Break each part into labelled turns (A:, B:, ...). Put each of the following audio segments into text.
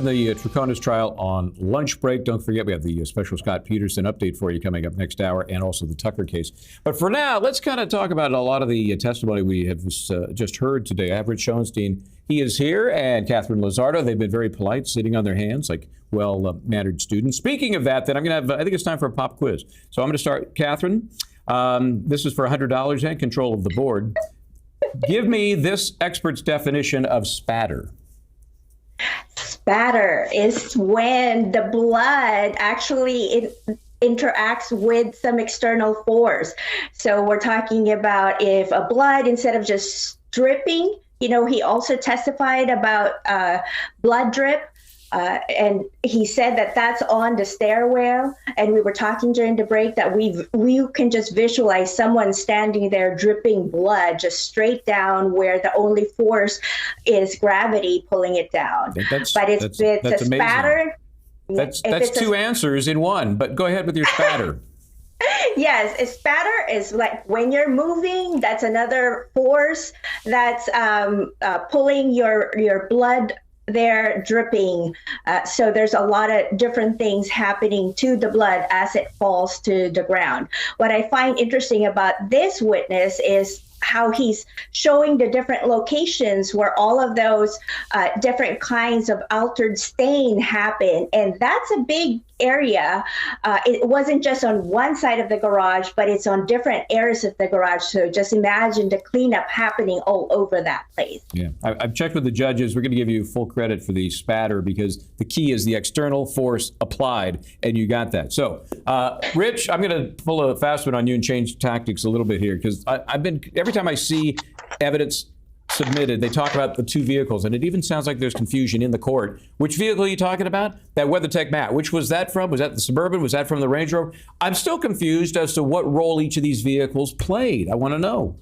A: The Troconis trial on lunch break. Don't forget, we have the special Scott Peterson update for you coming up next hour, and also the Tucker case. But for now, let's kind of talk about a lot of the testimony we have just heard today. Everett Schoenstein, he is here, and Katherine Lizardo. They've been very polite, sitting on their hands like well-mannered students. Speaking of that, then I'm going to have, I think it's time for a pop quiz. So I'm going to start, Katherine. This is for $100 and control of the board. Give me this expert's definition of spatter.
B: Spatter is when the blood actually interacts with some external force. So we're talking about if a blood, instead of just dripping, he also testified about blood drip. And he said that that's on the stairwell. And we were talking during the break that we can just visualize someone standing there dripping blood just straight down where the only force is gravity pulling it down. But it's a spatter.
A: That's two answers in one, but go ahead with your spatter.
B: Yes, a spatter is like when you're moving, that's another force that's pulling your blood there, dripping. So there's a lot of different things happening to the blood as it falls to the ground. What I find interesting about this witness is how he's showing the different locations where all of those different kinds of altered stain happen. And that's a big area. It wasn't just on one side of the garage, but it's on different areas of the garage. So just imagine the cleanup happening all over that place.
A: Yeah, I've checked with the judges. We're going to give you full credit for the spatter because the key is the external force applied, and you got that. So, Rich, I'm going to pull a fast one on you and change tactics a little bit here because every time I see evidence submitted, they talk about the two vehicles, and it even sounds like there's confusion in the court. Which vehicle are you talking about? That WeatherTech Matt. Which was that from? Was that the Suburban? Was that from the Range Rover? I'm still confused as to what role each of these vehicles played. I want to know.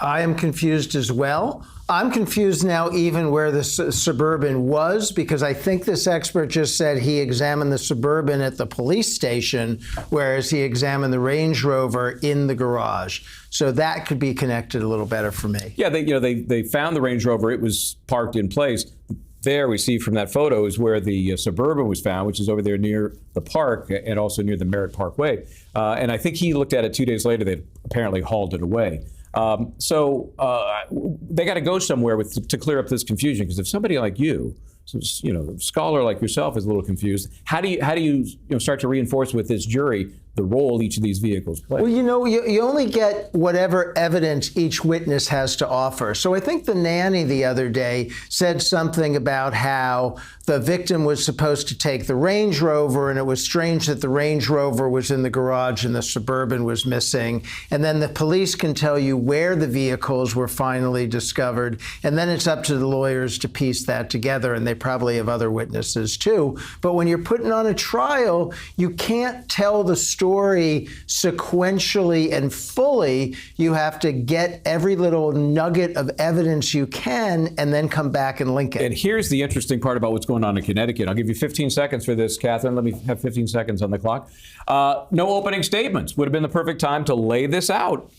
C: I am confused as well. I'm confused now even where the Suburban was, because I think this expert just said he examined the Suburban at the police station, whereas he examined the Range Rover in the garage. So that could be connected a little better for me.
A: Yeah, they found the Range Rover. It was parked in place. There we see from that photo is where the Suburban was found, which is over there near the park and also near the Merritt Parkway. And I think he looked at it 2 days later. They apparently hauled it away. So they got to go somewhere to clear up this confusion, because if somebody like you, a scholar like yourself, is a little confused, how do you start to reinforce with this jury the role each of these vehicles play?
C: Well, you only get whatever evidence each witness has to offer. So I think the nanny the other day said something about how the victim was supposed to take the Range Rover, and it was strange that the Range Rover was in the garage and the Suburban was missing. And then the police can tell you where the vehicles were finally discovered. And then it's up to the lawyers to piece that together. And they probably have other witnesses too. But when you're putting on a trial, you can't tell the story sequentially and fully. You have to get every little nugget of evidence you can and then come back and link it.
A: And here's the interesting part about what's going on in Connecticut. I'll give you 15 seconds for this, Katherine. Let me have 15 seconds on the clock. No opening statements. Would have been the perfect time to lay this out.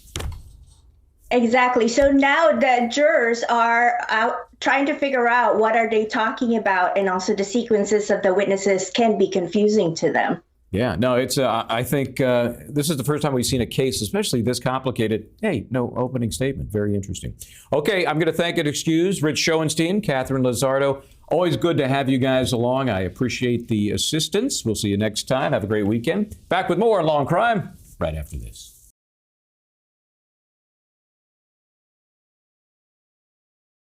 B: Exactly. So now the jurors are out trying to figure out what are they talking about, and also the sequences of the witnesses can be confusing to them.
A: Yeah, no, it's. I think this is the first time we've seen a case, especially this complicated. Hey, no opening statement. Very interesting. Okay, I'm going to thank and excuse Rich Schoenstein, Katherine Lizardo. Always good to have you guys along. I appreciate the assistance. We'll see you next time. Have a great weekend. Back with more on Law and Crime right after this.